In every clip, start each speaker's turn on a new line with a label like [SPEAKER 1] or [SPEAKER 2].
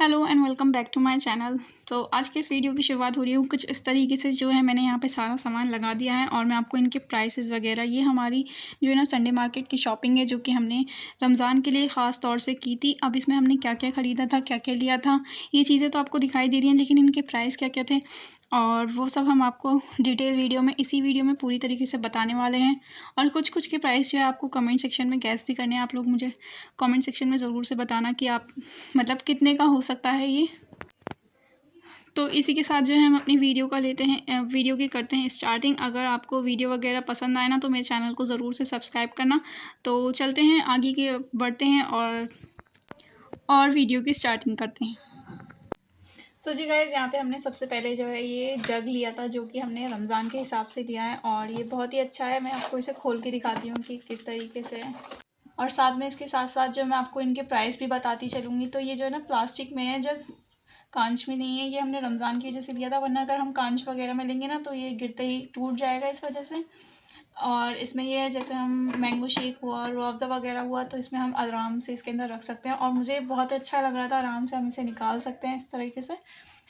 [SPEAKER 1] Hello and welcome back to my channel. तो आज के इस वीडियो की शुरुआत हो रही है कुछ इस तरीके से। जो है मैंने यहाँ पे सारा सामान लगा दिया है और मैं आपको इनके प्राइसेस वगैरह, ये हमारी जो है ना संडे मार्केट की शॉपिंग है जो कि हमने रमज़ान के लिए ख़ास तौर से की थी। अब इसमें हमने क्या क्या ख़रीदा था, क्या क्या लिया था, ये चीज़ें तो आपको दिखाई दे रही हैं, लेकिन इनके प्राइस क्या क्या थे और वो सब हम आपको डिटेल वीडियो में, इसी वीडियो में पूरी तरीके से बताने वाले हैं। और कुछ कुछ के प्राइस जो है आपको कमेंट सेक्शन में गैस भी करने हैं। आप लोग मुझे कमेंट सेक्शन में ज़रूर से बताना कि आप मतलब कितने का हो सकता है ये। तो इसी के साथ जो है हम अपनी वीडियो का लेते हैं, वीडियो की करते हैं स्टार्टिंग। अगर आपको वीडियो वगैरह पसंद आए ना तो मेरे चैनल को ज़रूर से सब्सक्राइब करना। तो चलते हैं आगे के बढ़ते हैं और वीडियो की स्टार्टिंग करते हैं। सो जी गाइज़, यहाँ पे हमने सबसे पहले जो है ये जग लिया था जो कि हमने रमज़ान के हिसाब से लिया है और ये बहुत ही अच्छा है। मैं आपको इसे खोल के दिखाती हूँ कि किस तरीके से है और साथ में इसके साथ साथ जो मैं आपको इनके प्राइस भी बताती चलूँगी। तो ये जो है ना प्लास्टिक में है जग, कांच में नहीं है। ये हमने रमज़ान की वजह से लिया था, वरना अगर हम कांच वगैरह में लेंगे ना तो ये गिरते ही टूट जाएगा इस वजह से। और इसमें ये है जैसे हम मैंगो शेक हुआ, रूह अफ़ज़ा वगैरह हुआ तो इसमें हम आराम से इसके अंदर रख सकते हैं और मुझे बहुत अच्छा लग रहा था। आराम से हम इसे निकाल सकते हैं इस तरीके से।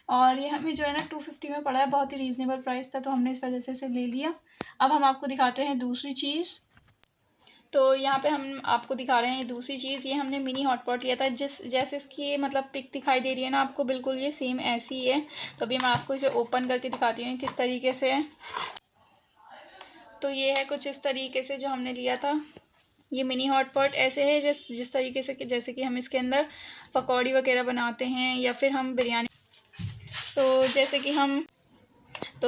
[SPEAKER 1] और ये हमें जो है ना 250 में पड़ा है, बहुत ही रीज़नेबल प्राइस था तो हमने इस वजह से इसे ले लिया। अब हम आपको दिखाते हैं दूसरी चीज़। तो यहाँ पे हम आपको दिखा रहे हैं दूसरी चीज़। ये हमने मिनी हॉटपॉट लिया था, जैसे इसकी मतलब पिक दिखाई दे रही है ना आपको, बिल्कुल ये सेम ऐसी ही है। तो अभी मैं आपको इसे ओपन करके दिखाती हूँ किस तरीके से है। तो ये है कुछ इस तरीके से जो हमने लिया था। ये मिनी हॉटपॉट ऐसे है जिस तरीके से, जैसे कि हम इसके अंदर पकौड़ी वगैरह बनाते हैं या फिर हम बिरयानी,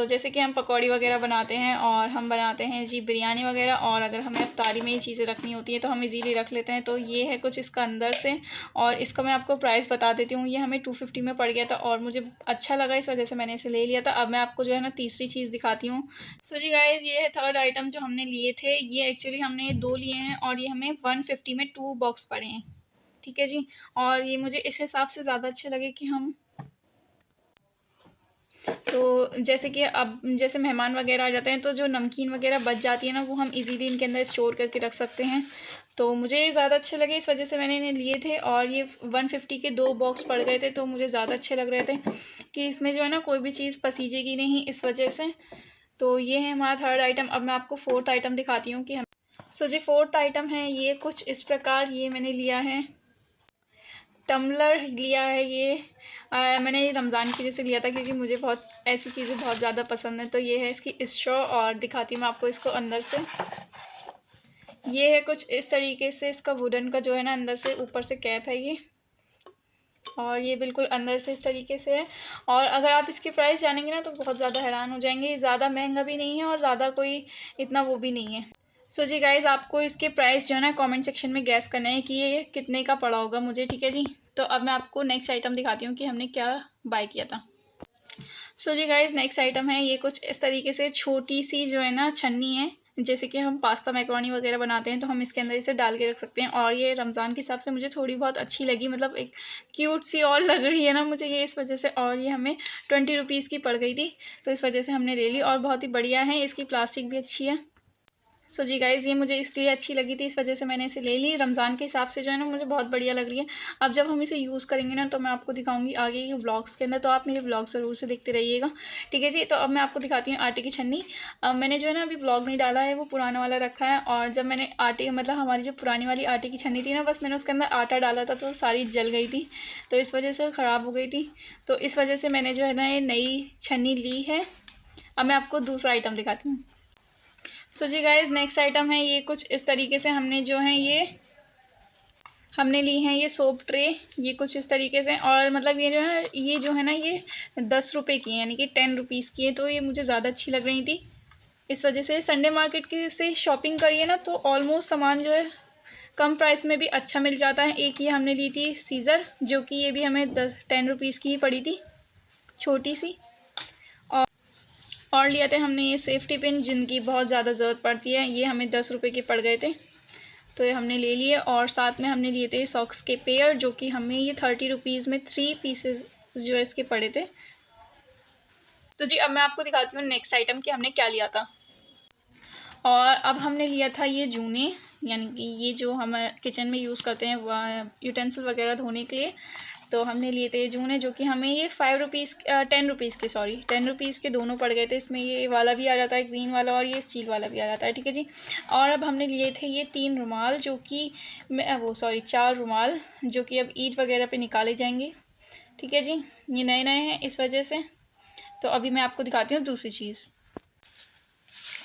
[SPEAKER 1] जैसे कि हम पकौड़ी वगैरह बनाते हैं और हम बनाते हैं जी बिरयानी वगैरह, और अगर हमें इफ्तारी में ये चीज़ें रखनी होती हैं तो हम इजीली रख लेते हैं। तो ये है कुछ इसका अंदर से, और इसका मैं आपको प्राइस बता देती हूँ। ये हमें 250 में पड़ गया था और मुझे अच्छा लगा, इस वजह से मैंने इसे ले लिया था। अब मैं आपको जो है ना तीसरी चीज़ दिखाती हूँ। सो जी गाइज़, ये है थर्ड आइटम जो हमने लिए थे। ये एक्चुअली हमने 2 लिए हैं और ये हमें 150 में 2 बॉक्स पड़े हैं, ठीक है जी। और ये मुझे इस हिसाब से ज़्यादा अच्छे लगे कि हम, तो जैसे कि अब जैसे मेहमान वगैरह आ जाते हैं तो जो नमकीन वगैरह बच जाती है ना वो हम इजीली इनके अंदर स्टोर करके रख सकते हैं। तो मुझे ज़्यादा अच्छे लगे, इस वजह से मैंने इन्हें लिए थे। और ये 150 के 2 बॉक्स पड़ गए थे तो मुझे ज़्यादा अच्छे लग रहे थे कि इसमें जो है ना कोई भी चीज़ पसीजेगी नहीं, इस वजह से। तो ये है हमारा थर्ड आइटम। अब मैं आपको फोर्थ आइटम दिखाती हूँ कि हम, सो जी फोर्थ आइटम है ये कुछ इस प्रकार। ये मैंने लिया है टम्बलर लिया है। ये मैंने रमज़ान की वजह से लिया था क्योंकि मुझे बहुत ऐसी चीज़ें बहुत ज़्यादा पसंद है। तो ये है इसकी स्ट्रॉ और दिखाती हूँ मैं आपको इसको अंदर से। ये है कुछ इस तरीके से, इसका वुडन का जो है ना अंदर से, ऊपर से कैप है ये, और ये बिल्कुल अंदर से इस तरीके से है। और अगर आप इसके प्राइस जानेंगे ना तो बहुत ज़्यादा हैरान हो जाएंगे। ज़्यादा महंगा भी नहीं है और ज़्यादा कोई इतना वो भी नहीं है। सो जी गाइज़, आपको इसके प्राइस जो है ना कमेंट सेक्शन में गैस करना है कि ये कितने का पड़ा होगा मुझे, ठीक है जी। तो अब मैं आपको नेक्स्ट आइटम दिखाती हूँ कि हमने क्या बाय किया था। सो जी गाइज़, नेक्स्ट आइटम है ये कुछ इस तरीके से, छोटी सी जो है ना छन्नी है। जैसे कि हम पास्ता मैक्रोनी वगैरह बनाते हैं तो हम इसके अंदर इसे डाल के रख सकते हैं। और ये रमज़ान के हिसाब से मुझे थोड़ी बहुत अच्छी लगी, मतलब एक क्यूट सी और लग रही है ना मुझे ये, इस वजह से। और ये हमें 20 रुपीज़ की पड़ गई थी तो इस वजह से हमने ले ली, और बहुत ही बढ़िया है, इसकी प्लास्टिक भी अच्छी है। सो जी गाइज़, ये मुझे इसलिए अच्छी लगी थी, इस वजह से मैंने इसे ले ली। रमज़ान के हिसाब से जो है ना मुझे बहुत बढ़िया लग रही है। अब जब हम इसे यूज़ करेंगे ना तो मैं आपको दिखाऊंगी आगे के ब्लॉग्स के अंदर, तो आप मेरे ब्लॉग ज़रूर से देखते रहिएगा, ठीक है जी। तो अब मैं आपको दिखाती हूँ आटे की छन्नी। मैंने जो है ना अभी ब्लॉग नहीं डाला है, वो पुराना वाला रखा है। और जब मैंने आटे, मतलब हमारी जो पुरानी वाली आटे की छन्नी थी ना, बस मैंने उसके अंदर आटा डाला था तो सारी जल गई थी, तो इस वजह से ख़राब हो गई थी। तो इस वजह से मैंने जो है ना ये नई छन्नी ली है। अब मैं आपको दूसरा आइटम दिखाती हूँ। सो जी गाइज़, नेक्स्ट आइटम है ये कुछ इस तरीके से। हमने जो है ये हमने ली हैं ये सोप ट्रे, ये कुछ इस तरीके से। और मतलब ये जो है ना ये 10 रुपये की है, यानी कि 10 रुपीज़ की है। तो ये मुझे ज़्यादा अच्छी लग रही थी, इस वजह से। संडे मार्केट की से शॉपिंग करिए ना तो ऑलमोस्ट सामान जो है कम प्राइस में भी अच्छा मिल जाता है। एक ये हमने ली थी सीज़र, जो कि ये भी हमें 10 रुपीज़ की ही पड़ी थी, छोटी सी। और लिया थे हमने ये सेफ्टी पिन, जिनकी बहुत ज़्यादा ज़रूरत पड़ती है। ये हमें 10 रुपये के पड़ गए थे तो ये हमने ले लिए। और साथ में हमने लिए थे सॉक्स के पेयर, जो कि हमें ये 30 रुपीज़ में 3 पीसेस जो है इसके पड़े थे। तो जी अब मैं आपको दिखाती हूँ नेक्स्ट आइटम कि हमने क्या लिया था। और अब हमने लिया था ये जूने, यानी कि ये जो हम किचन में यूज़ करते हैं यूटेंसिल वगैरह धोने के लिए। तो हमने लिए थे जूने, जो कि हमें ये 5 रुपीज़ 10 रुपीज़ के 10 रुपीज़ के दोनों पड़ गए थे। इसमें ये वाला भी आ जाता है ग्रीन वाला, और ये स्टील वाला भी आ जाता है, ठीक है जी। और अब हमने लिए थे ये 3 रुमाल, जो कि 4 रुमाल, जो कि अब ईद वगैरह पे निकाले जाएंगे, ठीक है जी। ये नए नए हैं इस वजह से। तो अभी मैं आपको दिखाती हूँ दूसरी चीज़।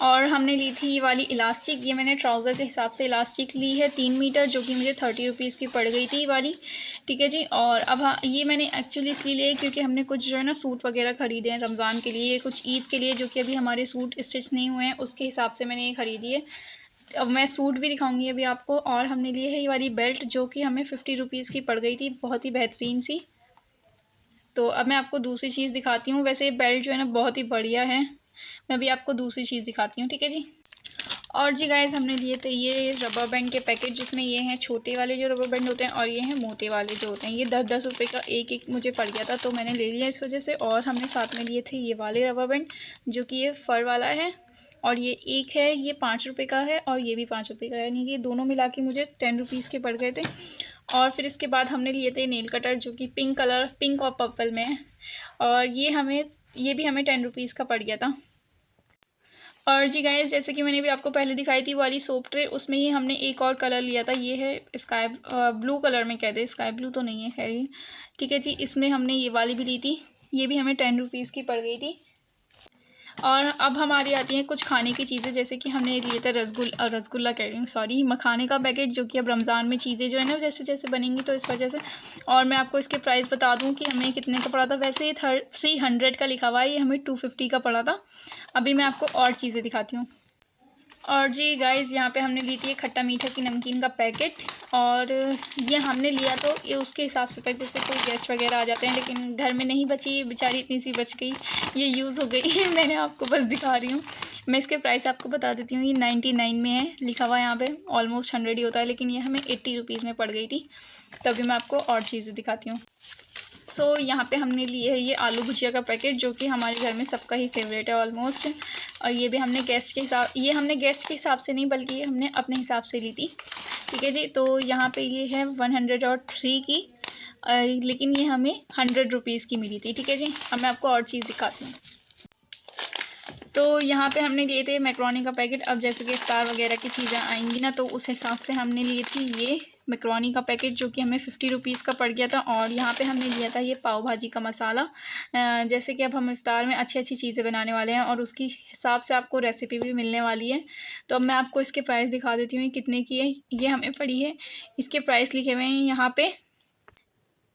[SPEAKER 1] और हमने ली थी ये वाली इलास्टिक। ये मैंने ट्राउज़र के हिसाब से इलास्टिक ली है 3 मीटर, जो कि मुझे 30 रुपीज़ की पड़ गई थी वाली, ठीक है जी। और अब ये मैंने एक्चुअली इसलिए लिए क्योंकि हमने कुछ जो है ना सूट वगैरह ख़रीदे हैं रमज़ान के लिए, कुछ ईद के लिए, जो कि अभी हमारे सूट स्टिच नहीं हुए हैं, उसके हिसाब से मैंने ये ख़रीदी है। अब मैं सूट भी दिखाऊंगी अभी आपको। और हमने लिए है ये वाली बेल्ट, जो कि हमें 50 रुपीज़ की पड़ गई थी, बहुत ही बेहतरीन सी। तो अब मैं आपको दूसरी चीज़ दिखाती हूँ। वैसे ये बेल्ट जो है ना बहुत ही बढ़िया है। मैं अभी आपको दूसरी चीज़ दिखाती हूँ, ठीक है जी। और जी गाइस, हमने लिए थे ये रबर बैंड के पैकेट, जिसमें ये हैं छोटे वाले जो रबर बैंड होते हैं, और ये हैं मोटे वाले जो होते हैं। ये 10-10 रुपये का एक एक मुझे पड़ गया था, तो मैंने ले लिया इस वजह से। और हमने साथ में लिए थे ये वाले रबर बैंड, जो कि ये फ़र वाला है, और ये एक है ये 5 रुपये का है, और ये भी 5 रुपये का है, यानी कि दोनों मिला के मुझे 10 रुपीज़ के पड़ गए थे। और फिर इसके बाद हमने लिए थे नेल कटर, जो कि पिंक और पर्पल में है, और ये भी हमें 10 रुपीज़ का पड़ गया था। और जी गाइस, जैसे कि मैंने भी आपको पहले दिखाई थी वाली सोप ट्रे, उसमें ही हमने एक और कलर लिया था। ये है स्काई ब्लू कलर में, कहते हैं स्काई ब्लू तो नहीं है, खैर ये ठीक है जी। इसमें हमने ये वाली भी ली थी, ये भी हमें 10 रुपीज़ की पड़ गई थी। और अब हमारी आती हैं कुछ खाने की चीज़ें, जैसे कि हमने लिए थे रसगुल्ला कह रही हूँ, सॉरी, मखाने का पैकेट, जो कि अब रमज़ान में चीज़ें जो है ना जैसे जैसे बनेंगी, तो इस वजह से। और मैं आपको इसके प्राइस बता दूँ कि हमें कितने का पड़ा था। वैसे ये 300 का लिखा हुआ है, ये हमें 250 का पड़ा था। अभी मैं आपको और चीज़ें दिखाती हूँ। और जी गाइज़, यहाँ पे हमने ली थी खट्टा मीठा की नमकीन का पैकेट, और ये हमने लिया तो ये उसके हिसाब से था, जैसे कोई गेस्ट वगैरह आ जाते हैं, लेकिन घर में नहीं बची, बेचारी इतनी सी बच गई, ये यूज़ हो गई मैंने आपको बस दिखा रही हूँ। मैं इसके प्राइस आपको बता देती हूँ। ये 99 में है लिखा हुआ है यहाँ पे, ऑलमोस्ट 100 ही होता है, लेकिन ये हमें 80 रुपीज़ में पड़ गई थी। तभी मैं आपको और चीज़ें दिखाती हूँ। यहाँ पे हमने लिए है ये आलू भुजिया का पैकेट, जो कि हमारे घर में सबका ही फेवरेट है ऑलमोस्ट। और ये भी हमने गेस्ट के हिसाब से नहीं, बल्कि ये हमने अपने हिसाब से ली थी, ठीक है जी। तो यहाँ पे ये है 103 की, लेकिन ये हमें 100 रुपीज़ की मिली थी, ठीक है जी। अब मैं आपको और चीज़ दिखाती हूँ। तो यहाँ पे हमने लिए थे मैक्रोनी का पैकेट। अब जैसे कि इफ्तार वगैरह की चीज़ें आएंगी ना, तो उस हिसाब से हमने लिए थी ये मैक्रोनी का पैकेट, जो कि हमें 50 रुपीज़ का पड़ गया था। और यहाँ पे हमने लिया था ये पाव भाजी का मसाला। जैसे कि अब हम इफ्तार में अच्छी अच्छी चीज़ें बनाने वाले हैं, और उसकी हिसाब से आपको रेसिपी भी मिलने वाली है। तो अब मैं आपको इसके प्राइस दिखा देती हूँ कितने की है। ये हमें पड़ी है, इसके प्राइस लिखे हुए हैं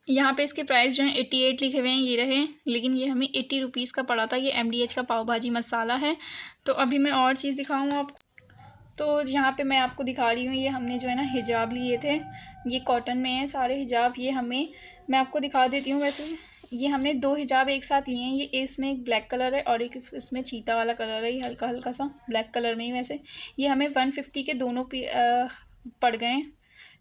[SPEAKER 1] यहाँ पे इसके प्राइस जो हैं 88 लिखे हुए हैं, ये रहे, लेकिन ये हमें 80 रुपीज़ का पड़ा था। ये MDH का पाव भाजी मसाला है। तो अभी मैं और चीज़ दिखाऊँ आपको। तो यहाँ पे मैं आपको दिखा रही हूँ, ये हमने जो है ना हिजाब लिए थे, ये कॉटन में है सारे हिजाब। ये मैं आपको दिखा देती हूँ। वैसे ये हमने 2 हिजाब एक साथ लिए हैं। ये इसमें एक ब्लैक कलर है, और एक इसमें चीता वाला कलर है, ये हल्का हल्का सा ब्लैक कलर में ही। वैसे ये हमें 150 के दोनों पड़ गए हैं,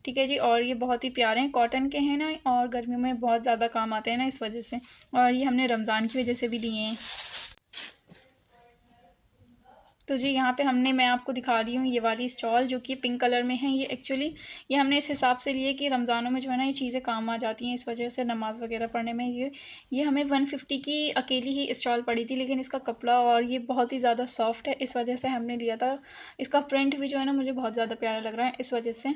[SPEAKER 1] ठीक है जी। और ये बहुत ही प्यारे हैं, कॉटन के हैं ना, और गर्मियों में बहुत ज़्यादा काम आते हैं ना, इस वजह से। और ये हमने रमज़ान की वजह से भी लिए हैं। तो जी यहाँ पे मैं आपको दिखा रही हूँ ये वाली स्टॉल, जो कि पिंक कलर में है। ये एक्चुअली ये हमने इस हिसाब से लिए कि रमज़ानों में जो है ना ये चीज़ें काम आ जाती हैं, इस वजह से नमाज़ वगैरह पढ़ने में। ये हमें 150 की अकेली ही स्टॉल पड़ी थी, लेकिन इसका कपड़ा और ये बहुत ही ज़्यादा सॉफ्ट है, इस वजह से हमने लिया था। इसका प्रिंट भी जो है ना मुझे बहुत ज़्यादा प्यारा लग रहा है, इस वजह से।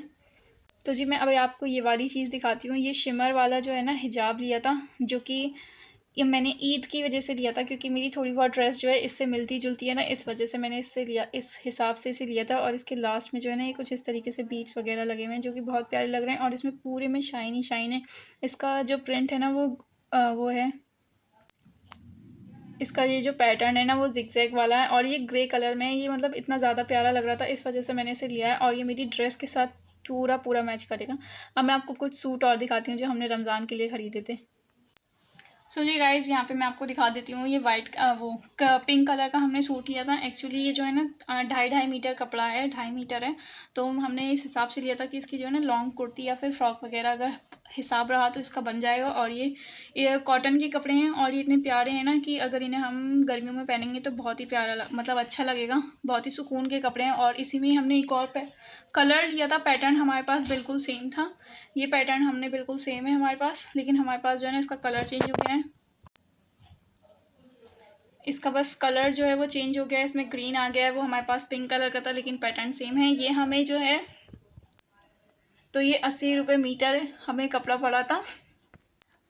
[SPEAKER 1] तो जी मैं अभी आपको ये वाली चीज़ दिखाती हूँ। ये शिमर वाला जो है ना हिजाब लिया था, जो कि ये मैंने ईद की वजह से लिया था, क्योंकि मेरी थोड़ी बहुत ड्रेस जो है इससे मिलती जुलती है ना, इस वजह से मैंने इससे लिया, इस हिसाब से इसे लिया था। और इसके लास्ट में जो है ना ये कुछ इस तरीके से बीट्स वगैरह लगे हुए हैं, जो कि बहुत प्यारे लग रहे हैं, और इसमें पूरे में शाइन है। इसका जो प्रिंट है ना वो है, इसका ये जो पैटर्न है ना वो जिगजैग वाला है, और ये ग्रे कलर में है। ये मतलब इतना ज़्यादा प्यारा लग रहा था, इस वजह से मैंने इसे लिया है, और ये मेरी ड्रेस के साथ पूरा मैच करेगा। अब मैं आपको कुछ सूट और दिखाती हूँ जो हमने रमज़ान के लिए ख़रीदे थे। सो जी गाइज़, यहाँ पे मैं आपको दिखा देती हूँ। ये पिंक कलर का हमने सूट लिया था। एक्चुअली ये जो है ना 2.5 मीटर कपड़ा है, 2.5 मीटर है। तो हमने इस हिसाब से लिया था कि इसकी जो है ना लॉन्ग कुर्ती या फिर फ्रॉक वगैरह अगर हिसाब रहा तो इसका बन जाएगा। और ये कॉटन के कपड़े हैं और ये इतने प्यारे हैं ना कि अगर इन्हें हम गर्मियों में पहनेंगे तो बहुत ही प्यारा मतलब अच्छा लगेगा। बहुत ही सुकून के कपड़े हैं। और इसी में हमने एक और कलर लिया था, पैटर्न हमारे पास बिल्कुल सेम था। ये पैटर्न हमने बिल्कुल सेम है हमारे पास, लेकिन हमारे पास जो है ना इसका कलर चेंज हो गया है। इसका बस कलर जो है वो चेंज हो गया है, इसमें ग्रीन आ गया है। वो हमारे पास पिंक कलर का था लेकिन पैटर्न सेम है। ये हमें जो है तो ये 80 रुपये मीटर हमें कपड़ा पड़ा था।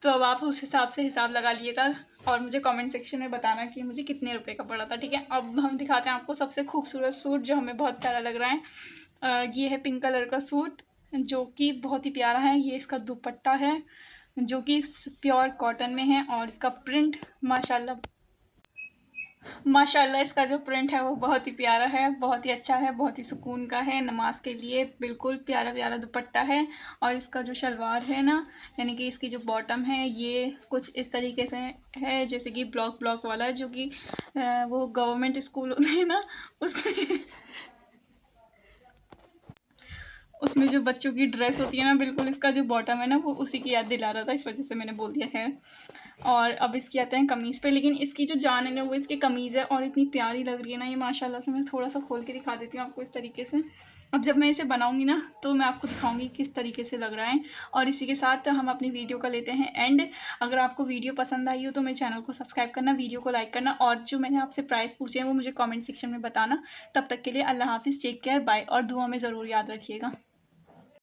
[SPEAKER 1] तो अब आप उस हिसाब से हिसाब लगा लिएगा और मुझे कमेंट सेक्शन में बताना कि मुझे कितने रुपए का पड़ा था, ठीक है। अब हम दिखाते हैं आपको सबसे खूबसूरत सूट जो हमें बहुत प्यारा लग रहा है। ये है पिंक कलर का सूट जो कि बहुत ही प्यारा है। ये इसका दुपट्टा है जो कि प्योर कॉटन में है और इसका प्रिंट माशाल्लाह माशाल्लाह इसका जो प्रिंट है वो बहुत ही प्यारा है, बहुत ही अच्छा है, बहुत ही सुकून का है। नमाज के लिए बिल्कुल प्यारा प्यारा दुपट्टा है। और इसका जो शलवार है ना, यानी कि इसकी जो बॉटम है ये कुछ इस तरीके से है जैसे कि ब्लॉक ब्लॉक वाला, जो कि वो गवर्नमेंट स्कूल होते हैं ना उसमें जो बच्चों की ड्रेस होती है ना, बिल्कुल इसका जो बॉटम है ना वो उसी की याद दिला रहा था, इस वजह से मैंने बोल दिया है। और अब इसकी आते हैं कमीज़ पे, लेकिन इसकी जो जान है ना वो इसकी कमीज़ है और इतनी प्यारी लग रही है ना ये माशाल्लाह से। मैं थोड़ा सा खोल के दिखा देती हूँ आपको इस तरीके से। अब जब मैं इसे बनाऊंगी ना तो मैं आपको दिखाऊंगी किस तरीके से लग रहा है। और इसी के साथ हम अपनी वीडियो का लेते हैं एंड। अगर आपको वीडियो पसंद आई हो तो मेरे चैनल को सब्सक्राइब करना, वीडियो को लाइक करना और जो मैंने आपसे प्राइस पूछे हैं वो मुझे कॉमेंट सेक्शन में बताना। तब तक के लिए अल्लाह हाफिज़, टेक केयर, बाय और दुआ में ज़रूर याद रखिएगा।